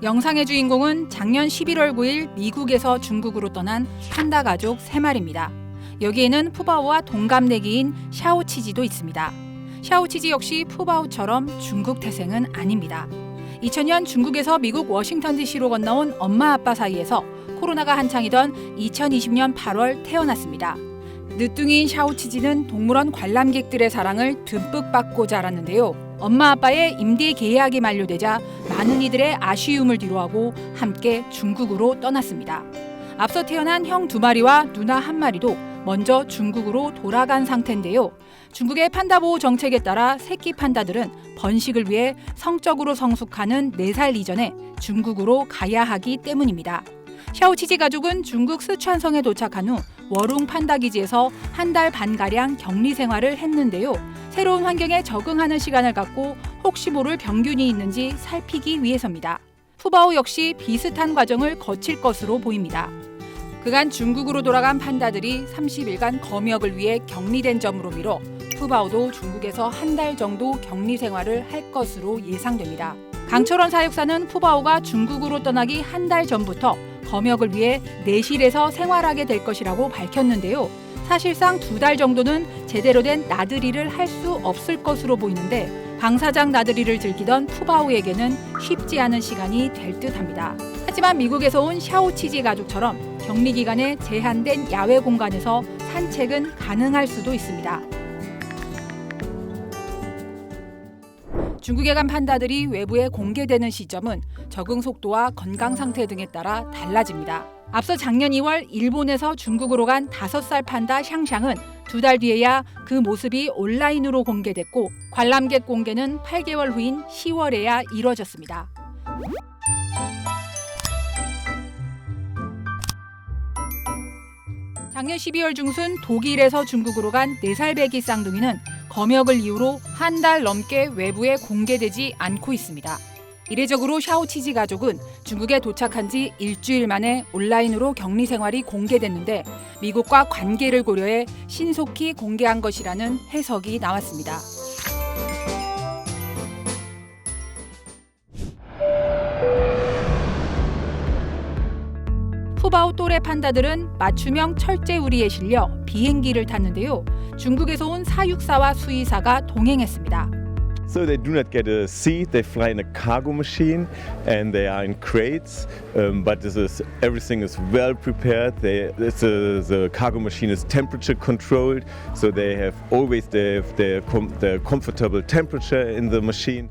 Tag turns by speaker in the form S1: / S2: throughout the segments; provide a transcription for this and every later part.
S1: 영상의 주인공은 작년 11월 9일 미국에서 중국으로 떠난 판다 가족 3마리입니다. 여기에는 푸바오와 동갑내기인 샤오치지도 있습니다. 샤오치지 역시 푸바오처럼 중국 태생은 아닙니다. 2000년 중국에서 미국 워싱턴 DC로 건너온 엄마 아빠 사이에서 코로나가 한창이던 2020년 8월 태어났습니다. 늦둥이인 샤오치지는 동물원 관람객들의 사랑을 듬뿍 받고 자랐는데요. 엄마 아빠의 임대 계약이 만료되자 많은 이들의 아쉬움을 뒤로하고 함께 중국으로 떠났습니다. 앞서 태어난 형 2마리와 누나 1마리도 먼저 중국으로 돌아간 상태인데요. 중국의 판다 보호 정책에 따라 새끼 판다들은 번식을 위해 성적으로 성숙하는 4살 이전에 중국으로 가야 하기 때문입니다. 샤오치지 가족은 중국 스촨성에 도착한 후 워룽 판다 기지에서 1달 반가량 격리 생활을 했는데요. 새로운 환경에 적응하는 시간을 갖고 혹시 모를 병균이 있는지 살피기 위해서입니다. 푸바오 역시 비슷한 과정을 거칠 것으로 보입니다. 그간 중국으로 돌아간 판다들이 30일간 검역을 위해 격리된 점으로 미뤄 푸바오도 중국에서 1달 정도 격리 생활을 할 것으로 예상됩니다. 강철원 사육사는 푸바오가 중국으로 떠나기 1달 전부터 검역을 위해 내실에서 생활하게 될 것이라고 밝혔는데요. 사실상 2달 정도는 제대로 된 나들이를 할 수 없을 것으로 보이는데 방사장 나들이를 즐기던 푸바오에게는 쉽지 않은 시간이 될 듯합니다. 하지만 미국에서 온 샤오치지 가족처럼 격리 기간에 제한된 야외 공간에서 산책은 가능할 수도 있습니다. 중국에 간 판다들이 외부에 공개되는 시점은 적응 속도와 건강 상태 등에 따라 달라집니다. 앞서 작년 2월 일본에서 중국으로 간 5살 판다 샹샹은 2달 뒤에야 그 모습이 온라인으로 공개됐고 관람객 공개는 8개월 후인 10월에야 이뤄졌습니다. 작년 12월 중순 독일에서 중국으로 간 4살 배기 쌍둥이는 검역을 이유로 1달 넘게 외부에 공개되지 않고 있습니다. 이례적으로 샤오치지 가족은 중국에 도착한 지 일주일 만에 온라인으로 격리 생활이 공개됐는데 미국과 관계를 고려해 신속히 공개한 것이라는 해석이 나왔습니다. 푸바오 또래 판다들은 맞춤형 철제우리에 실려 비행기를 탔는데요. 중국에서 온 사육사와 수의사가 동행했습니다.
S2: So they do not get a seat, they fly in a cargo machine and they are in crates, but everything is well prepared. The cargo machine is temperature controlled, so they have always the comfortable temperature in the machine.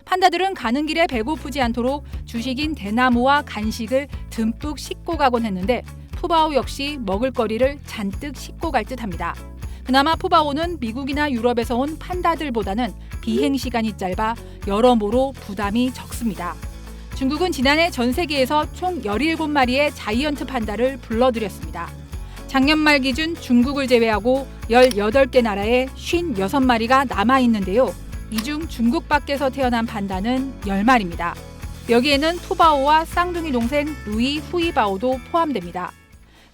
S1: 판다들은 가는 길에 배고프지 않도록 주식인 대나무와 간식을 듬뿍 싣고 가곤 했는데 푸바오 역시 먹을거리를 잔뜩 싣고 갈 듯합니다. 그나마 푸바오는 미국이나 유럽에서 온 판다들보다는 비행 시간이 짧아 여러모로 부담이 적습니다. 중국은 지난해 전 세계에서 총 17마리의 자이언트 판다를 불러들였습니다. 작년 말 기준 중국을 제외하고 18개 나라에 56마리가 남아있는데요. 이 중 중국 밖에서 태어난 판다는 10마리입니다. 여기에는 푸바오와 쌍둥이 동생 루이 후이바오도 포함됩니다.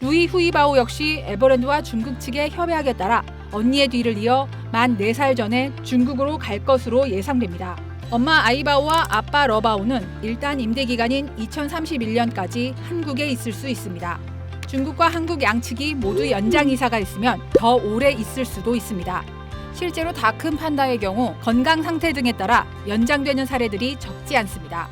S1: 루이 후이바오 역시 에버랜드와 중국 측의 협약에 따라 언니의 뒤를 이어 만 4살 전에 중국으로 갈 것으로 예상됩니다. 엄마 아이바오와 아빠 러바오는 일단 임대 기간인 2031년까지 한국에 있을 수 있습니다. 중국과 한국 양측이 모두 연장 이사가 있으면 더 오래 있을 수도 있습니다. 실제로 다 큰 판다의 경우 건강 상태 등에 따라 연장되는 사례들이 적지 않습니다.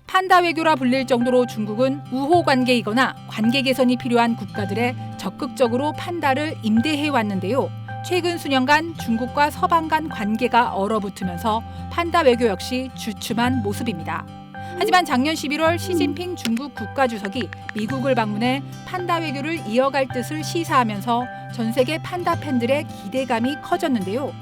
S1: 판다 외교라 불릴 정도로 중국은 우호 관계이거나 관계 개선이 필요한 국가들에 적극적으로 판다를 임대해 왔는데요. 최근 수년간 중국과 서방 간 관계가 얼어붙으면서 판다 외교 역시 주춤한 모습입니다. 하지만 작년 11월 시진핑 중국 국가주석이 미국을 방문해 판다 외교를 이어갈 뜻을 시사하면서 전 세계 판다 팬들의 기대감이 커졌는데요.